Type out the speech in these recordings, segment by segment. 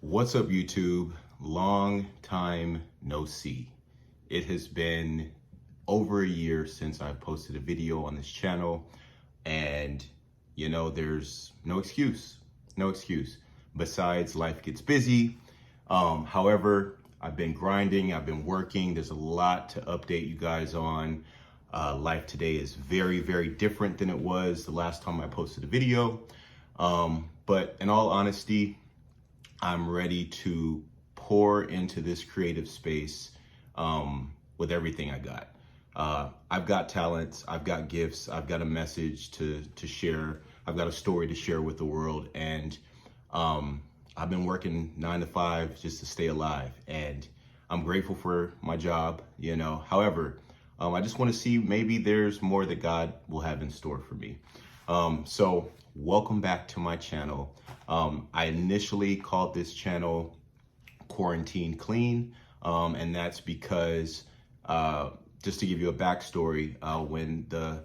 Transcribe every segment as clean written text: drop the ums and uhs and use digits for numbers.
What's up, YouTube? Long time no see. It has been over a year since I've posted a video on this channel, and you know, there's no excuse besides life gets busy. However, I've been grinding, I've been working. There's a lot to update you guys on. Life today is very, very different than it was the last time I posted a video. But in all honesty, I'm ready to pour into this creative space with everything I got. I've got talents, I've got gifts, I've got a message to share, I've got a story to share with the world, and I've been working 9 to 5 just to stay alive, and I'm grateful for my job, you know. However, I just want to see maybe there's more that God will have in store for me. So welcome back to my channel. I initially called this channel Quarantine Clean, and that's because, just to give you a backstory, when the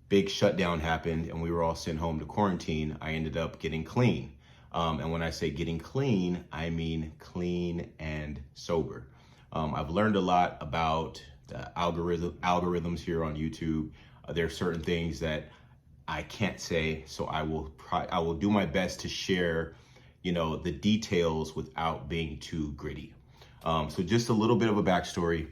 big shutdown happened and we were all sent home to quarantine, I ended up getting clean. And when I say getting clean, I mean clean and sober. I've learned a lot about the algorithms here on YouTube. There are certain things that I can't say, so I will do my best to share, you know, the details without being too gritty. So just a little bit of a backstory.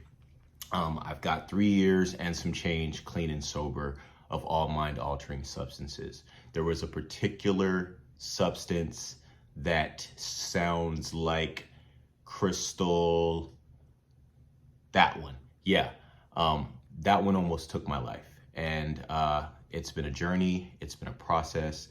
I've got 3 years and some change clean and sober of all mind-altering substances. There was a particular substance that sounds like crystal. That one, yeah. That one almost took my life, and it's been a journey, it's been a process.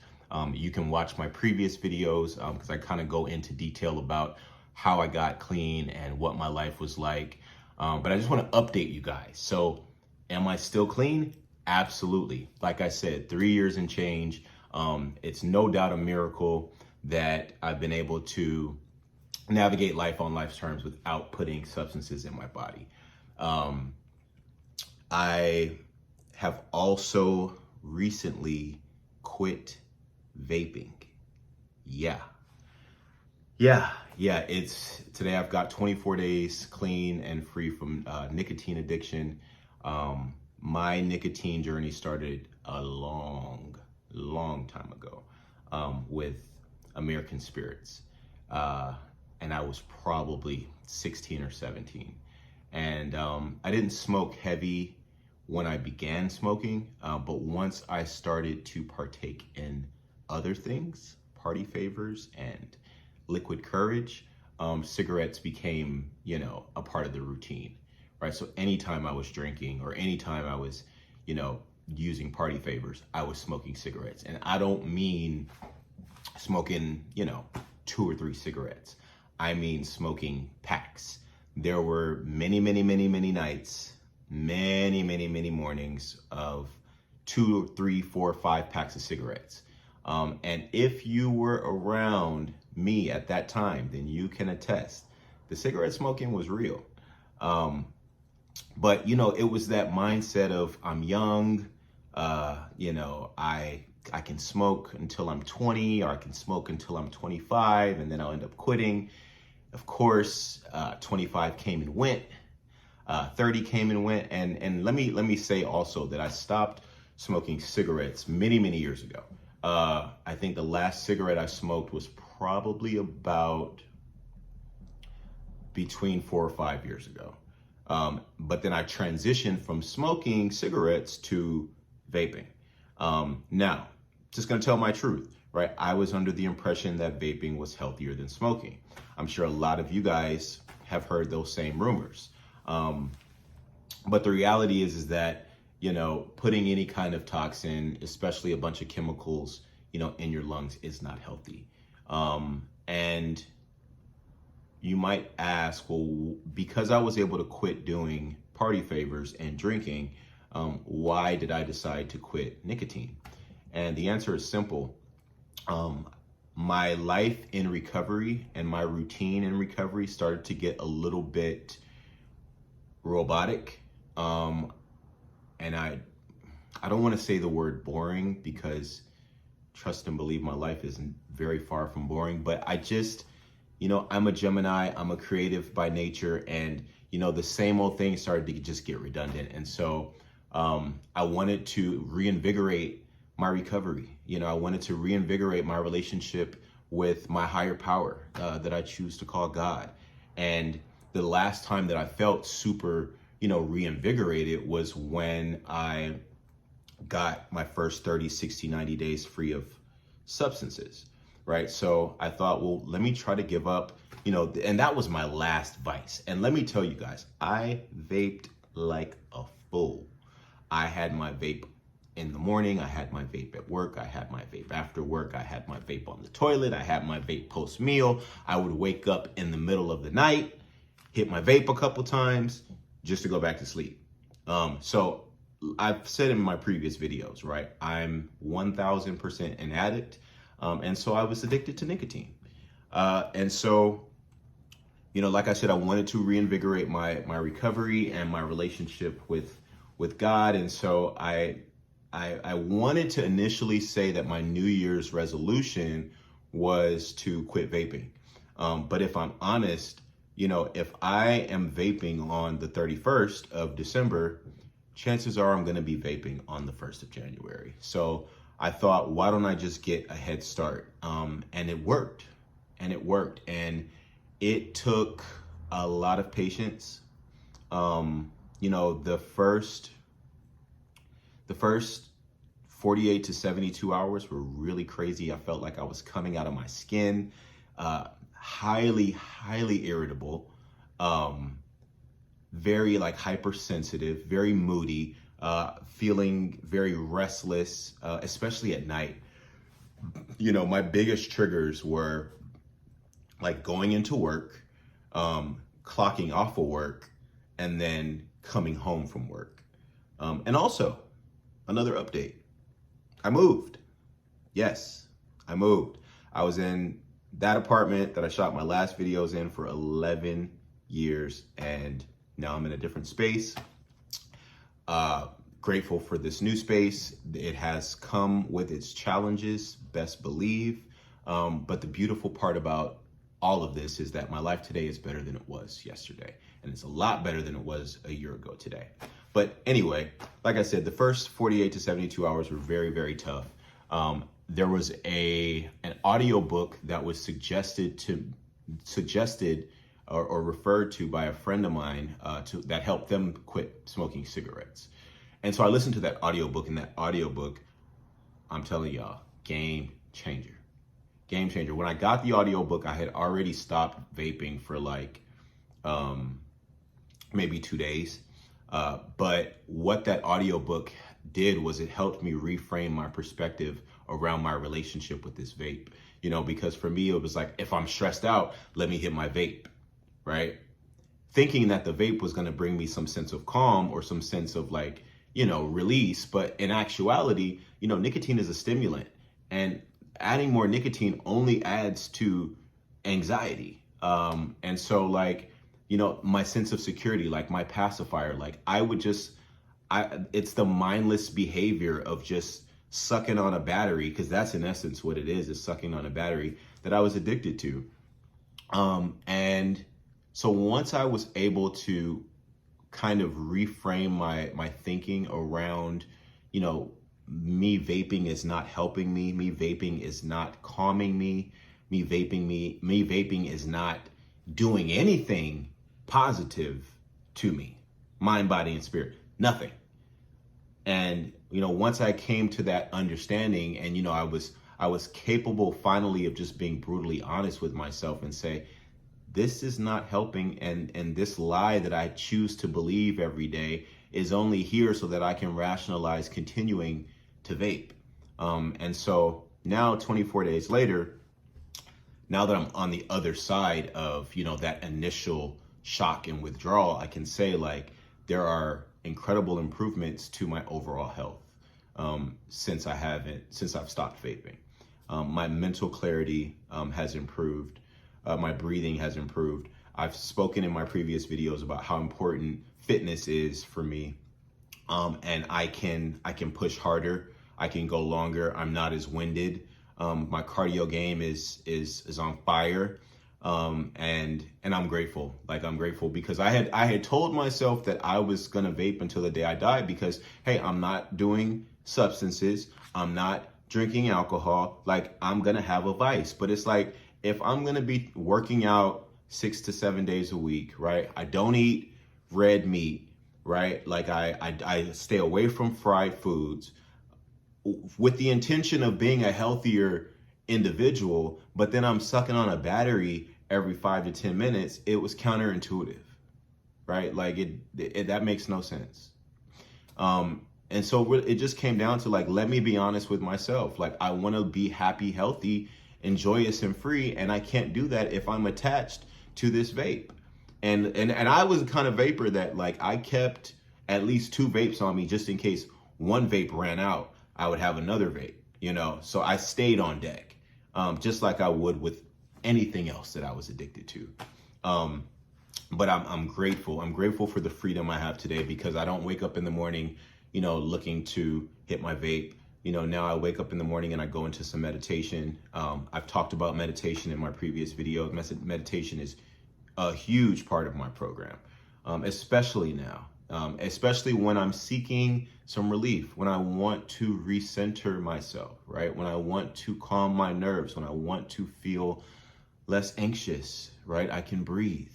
You can watch my previous videos because I kind of go into detail about how I got clean and what my life was like. But I just want to update you guys. So am I still clean? Absolutely. Like I said, 3 years and change. It's no doubt a miracle that I've been able to navigate life on life's terms without putting substances in my body. I have also recently quit vaping. Yeah. It's today. I've got 24 days clean and free from nicotine addiction. My nicotine journey started a long time ago with American Spirits, and I was probably 16 or 17. And I didn't smoke heavy when I began smoking, but once I started to partake in other things, party favors and liquid courage, cigarettes became, you know, a part of the routine, right? So anytime I was drinking or anytime I was, you know, using party favors, I was smoking cigarettes. And I don't mean smoking, you know, 2 or 3 cigarettes. I mean smoking packs. There were many nights, many mornings of 2, 3, 4, 5 packs of cigarettes. And if you were around me at that time, then you can attest, the cigarette smoking was real. But you know, it was that mindset of I'm young, you know, I can smoke until I'm 20, or I can smoke until I'm 25, and then I'll end up quitting. Of course, 25 came and went, 30 came and went, and let me say also that I stopped smoking cigarettes many years ago. I think the last cigarette I smoked was probably about between 4 or 5 years ago. But then I transitioned from smoking cigarettes to vaping. Now, just gonna tell my truth, right? I was under the impression that vaping was healthier than smoking. I'm sure a lot of you guys have heard those same rumors. But the reality is that, you know, putting any kind of toxin, especially a bunch of chemicals, you know, in your lungs is not healthy. And you might ask, well, because I was able to quit doing party favors and drinking, why did I decide to quit nicotine? And the answer is simple. My life in recovery and my routine in recovery started to get a little bit robotic. And I I don't want to say the word boring, because trust and believe my life isn't very far from boring, but I just, I'm a Gemini, I'm a creative by nature, and, the same old thing started to just get redundant. And so I wanted to reinvigorate my recovery. I wanted to reinvigorate my relationship with my higher power that I choose to call God. And the last time that I felt super, reinvigorated was when I got my first 30, 60, 90 days free of substances, right? So I thought, well, let me try to give up, and that was my last vice. And let me tell you guys, I vaped like a fool. I had my vape in the morning, I had my vape at work, I had my vape after work, I had my vape on the toilet, I had my vape post meal. I would wake up in the middle of the night, hit my vape a couple times just to go back to sleep. So I've said in my previous videos, right, I'm 1000% an addict. And so I was addicted to nicotine. And so, like I said, I wanted to reinvigorate my recovery and my relationship with God. And so I wanted to initially say that my New Year's resolution was to quit vaping. But if I'm honest, if I am vaping on the 31st of December, chances are I'm going to be vaping on the 1st of January. So I thought, why don't I just get a head start? And it worked. And it took a lot of patience. The first 48 to 72 hours were really crazy. I felt like I was coming out of my skin, highly irritable, very hypersensitive, very moody, feeling very restless, especially at night. My biggest triggers were going into work, clocking off of work, and then coming home from work. And also, another update, I moved. Yes, I moved. I was in that apartment that I shot my last videos in for 11 years, and now I'm in a different space. Grateful for this new space. It has come with its challenges, best believe. But the beautiful part about all of this is that my life today is better than it was yesterday. And it's a lot better than it was a year ago today. But anyway, like I said, the first 48 to 72 hours were very, very tough. There was an audio book that was suggested or referred to by a friend of mine that helped them quit smoking cigarettes. And so I listened to that audiobook, and that audiobook, I'm telling y'all, game changer. Game changer. When I got the audiobook, I had already stopped vaping for maybe 2 days. But what that audiobook did was it helped me reframe my perspective around my relationship with this vape. Because for me, it was like, if I'm stressed out, let me hit my vape, right? Thinking that the vape was going to bring me some sense of calm or some sense of release. But in actuality, nicotine is a stimulant, and adding more nicotine only adds to anxiety. And so my sense of security, my pacifier, it's the mindless behavior of just sucking on a battery, because that's in essence what it is sucking on a battery, that I was addicted to. And so once I was able to kind of reframe my thinking around, me vaping is not helping me vaping is not calming me vaping is not doing anything positive to me, mind, body, and spirit, nothing. And, once I came to that understanding, and, I was capable finally of just being brutally honest with myself and say, this is not helping. And this lie that I choose to believe every day is only here so that I can rationalize continuing to vape. And so now 24 days later, now that I'm on the other side of, that initial shock and withdrawal, I can say there are incredible improvements to my overall health since I've stopped vaping. My mental clarity has improved. My breathing has improved. I've spoken in my previous videos about how important fitness is for me. And I can push harder. I can go longer. I'm not as winded. My cardio game is on fire. And I'm grateful. Like, I'm grateful because I had told myself that I was gonna vape until the day I died because, hey, I'm not doing substances. I'm not drinking alcohol. Like, I'm gonna have a vice. But it's like, if I'm gonna be working out 6 to 7 days a week, right? I don't eat red meat, right? Like, I stay away from fried foods with the intention of being a healthier individual, but then I'm sucking on a battery every 5 to 10 minutes. It was counterintuitive, right? Like, that makes no sense. And so it just came down to, like, let me be honest with myself. Like, I want to be happy, healthy, and joyous and free, and I can't do that if I'm attached to this vape. And I was the kind of vapor that, like, I kept at least 2 vapes on me just in case one vape ran out. I would have another vape, you know. So I stayed on deck, just like I would with anything else that I was addicted to. But I'm grateful. I'm grateful for the freedom I have today because I don't wake up in the morning, you know, looking to hit my vape. You know, now I wake up in the morning and I go into some meditation. I've talked about meditation in my previous video. Meditation is a huge part of my program, especially now, especially when I'm seeking some relief, when I want to recenter myself, right? When I want to calm my nerves, when I want to feel less anxious, right? I can breathe.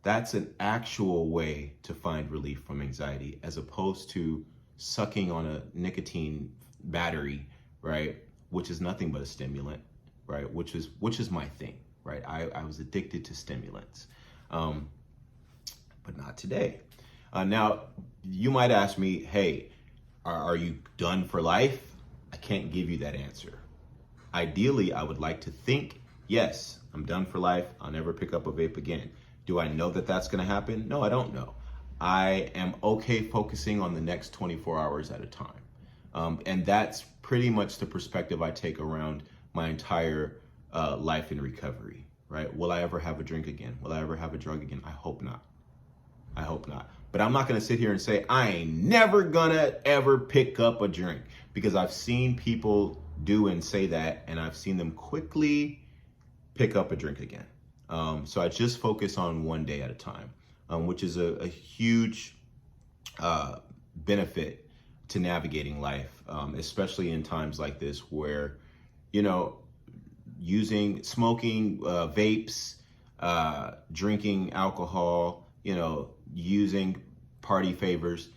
That's an actual way to find relief from anxiety, as opposed to sucking on a nicotine battery, right? Which is nothing but a stimulant, right? Which is my thing, right? I was addicted to stimulants, but not today. Now, you might ask me, hey, are you done for life? I can't give you that answer. Ideally, I would like to think, yes, I'm done for life. I'll never pick up a vape again. Do I know that that's going to happen? No, I don't know. I am okay focusing on the next 24 hours at a time. And that's pretty much the perspective I take around my entire life in recovery, right? Will I ever have a drink again? Will I ever have a drug again? I hope not. I hope not. But I'm not going to sit here and say, I ain't never gonna ever pick up a drink, because I've seen people do and say that, and I've seen them quickly pick up a drink again. So I just focus on one day at a time, which is a huge benefit to navigating life, especially in times like this where, you know, smoking vapes, drinking alcohol, you know, using party favors,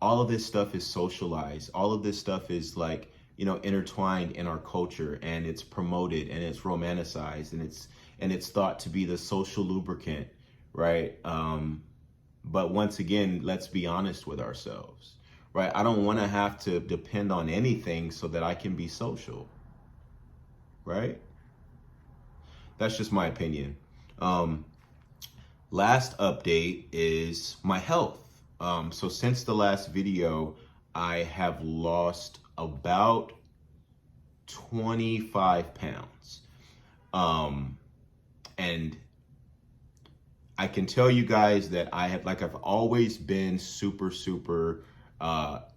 all of this stuff is socialized. All of this stuff is, like, you know, intertwined in our culture, and it's promoted and it's romanticized and it's thought to be the social lubricant, right? But once again, let's be honest with ourselves, right? I don't want to have to depend on anything so that I can be social, right? That's just my opinion. Last update is my health. So since the last video, I have lost about 25 pounds. And I can tell you guys that I've always been super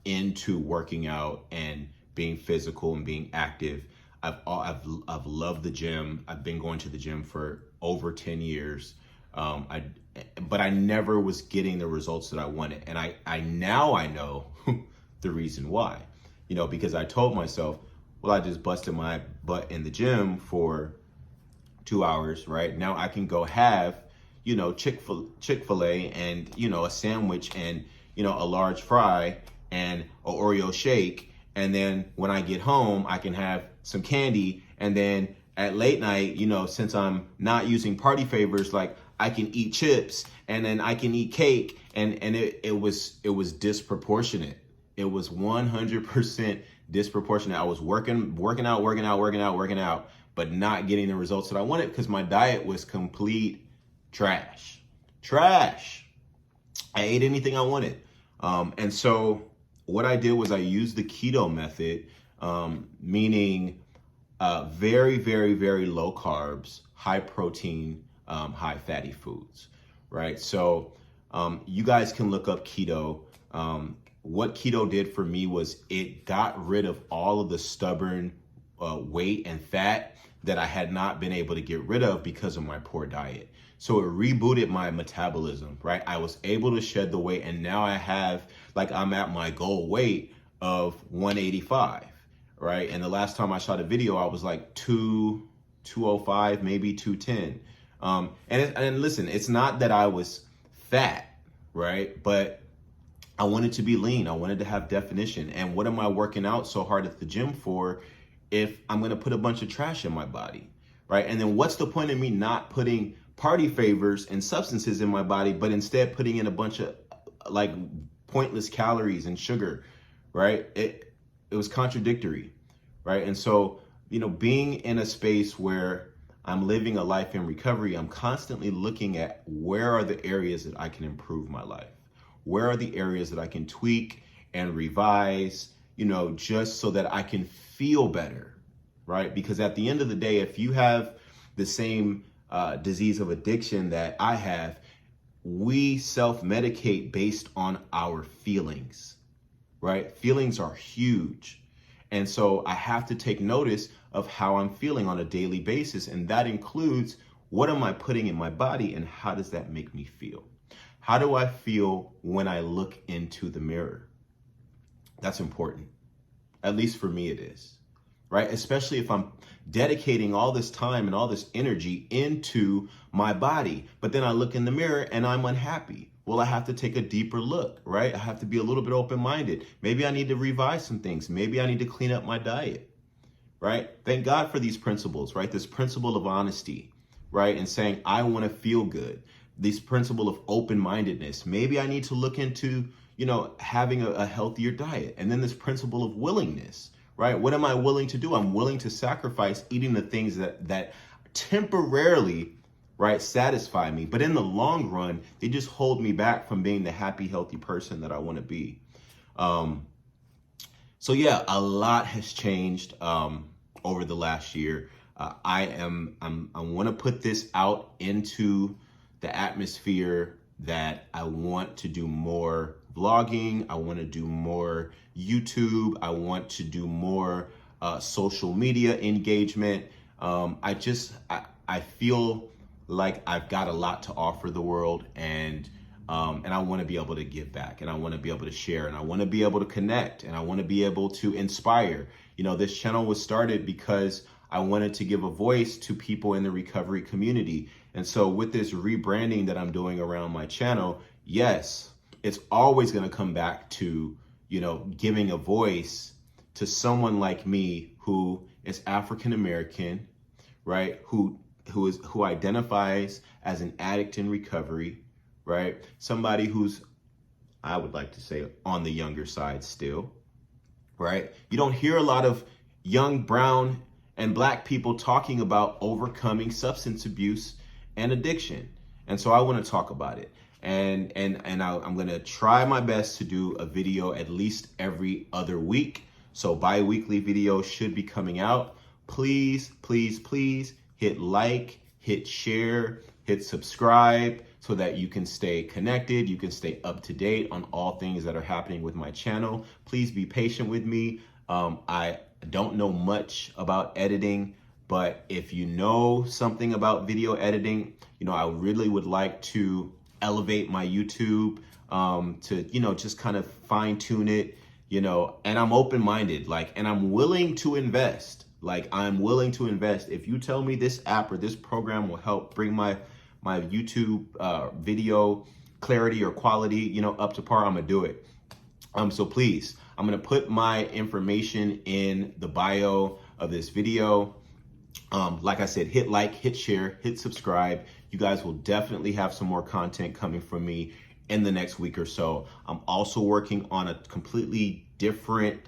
into working out and being physical and being active. I've loved the gym. I've been going to the gym for over 10 years. But I never was getting the results that I wanted. And I know the reason why, you know, because I told myself, well, I just busted my butt in the gym for 2 hours, right? Now I can go have, you know, Chick-fil-A and, you know, a sandwich and, you know, a large fry and an Oreo shake. And then when I get home, I can have some candy. And then at late night, you know, since I'm not using party favors, like, I can eat chips and then I can eat cake. And it was disproportionate. It was 100% disproportionate. I was working out, but not getting the results that I wanted because my diet was complete trash. I ate anything I wanted. And so what I did was I used the keto method, meaning very, very, very low carbs, high protein, high fatty foods, right? So you guys can look up keto. What keto did for me was it got rid of all of the stubborn weight and fat that I had not been able to get rid of because of my poor diet. So it rebooted my metabolism, right? I was able to shed the weight, and now I have, like, I'm at my goal weight of 185, right? And the last time I shot a video, I was like 205, maybe 210. And listen, it's not that I was fat, right? But I wanted to be lean. I wanted to have definition. And what am I working out so hard at the gym for if I'm going to put a bunch of trash in my body, right? And then what's the point of me not putting party favors and substances in my body, but instead putting in a bunch of like pointless calories and sugar, right? It was contradictory, right? And so, being in a space where I'm living a life in recovery, I'm constantly looking at where are the areas that I can improve my life? Where are the areas that I can tweak and revise, just so that I can feel better, right? Because at the end of the day, if you have the same disease of addiction that I have, we self-medicate based on our feelings, right? Feelings are huge. And so I have to take notice of how I'm feeling on a daily basis. And that includes, what am I putting in my body and how does that make me feel? How do I feel when I look into the mirror? That's important. At least for me it is, right? Especially if I'm dedicating all this time and all this energy into my body, but then I look in the mirror and I'm unhappy. Well, I have to take a deeper look, right? I have to be a little bit open-minded. Maybe I need to revise some things. Maybe I need to clean up my diet, right? Thank God for these principles, right? This principle of honesty, right? And saying, I want to feel good. This principle of open-mindedness. Maybe I need to look into, having a healthier diet. And then this principle of willingness, right? What am I willing to do? I'm willing to sacrifice eating the things that temporarily, right, satisfy me. But in the long run, they just hold me back from being the happy, healthy person that I want to be. So yeah, a lot has changed over the last year. I want to put this out into the atmosphere that I want to do more vlogging. I want to do more YouTube. I want to do more social media engagement. I feel like I've got a lot to offer the world, and I want to be able to give back, and I want to be able to share, and I want to be able to connect, and I want to be able to inspire. This channel was started because I wanted to give a voice to people in the recovery community. And so with this rebranding that I'm doing around my channel, yes, it's always going to come back to, giving a voice to someone like me who is African American, right? Who identifies as an addict in recovery, right? Somebody who's, I would like to say, on the younger side still, right? You don't hear a lot of young brown and Black people talking about overcoming substance abuse and addiction. And so I want to talk about it. And I'm going to try my best to do a video at least every other week. So bi-weekly videos should be coming out. Please, please, please hit like, hit share, hit subscribe so that you can stay connected. You can stay up to date on all things that are happening with my channel. Please be patient with me. I don't know much about editing, but if you know something about video editing, I really would like to elevate my YouTube to, just kind of fine tune it, and I'm open-minded, and I'm willing to invest. I'm willing to invest. If you tell me this app or this program will help bring my YouTube video clarity or quality, up to par, I'm gonna do it. So please, I'm gonna put my information in the bio of this video. Like I said, hit like, hit share, hit subscribe. You guys will definitely have some more content coming from me in the next week or so. I'm also working on a completely different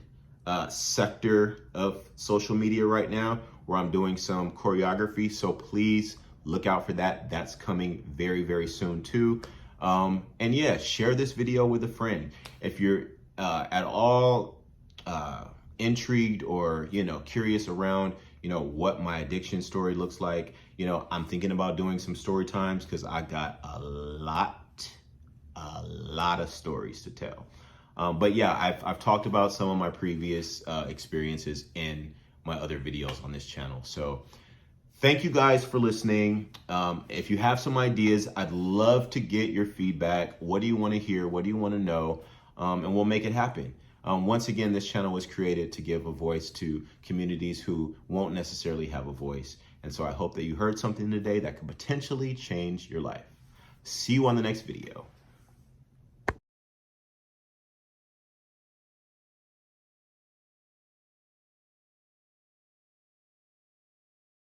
sector of social media right now, where I'm doing some choreography. So please look out for that. That's coming very, very soon too. And yeah, share this video with a friend. If you're at all intrigued or, curious around, what my addiction story looks like, I'm thinking about doing some story times because I got a lot of stories to tell. But yeah, I've talked about some of my previous experiences in my other videos on this channel. So thank you guys for listening. If you have some ideas, I'd love to get your feedback. What do you want to hear? What do you want to know? And we'll make it happen. Once again, this channel was created to give a voice to communities who won't necessarily have a voice. And so I hope that you heard something today that could potentially change your life. See you on the next video.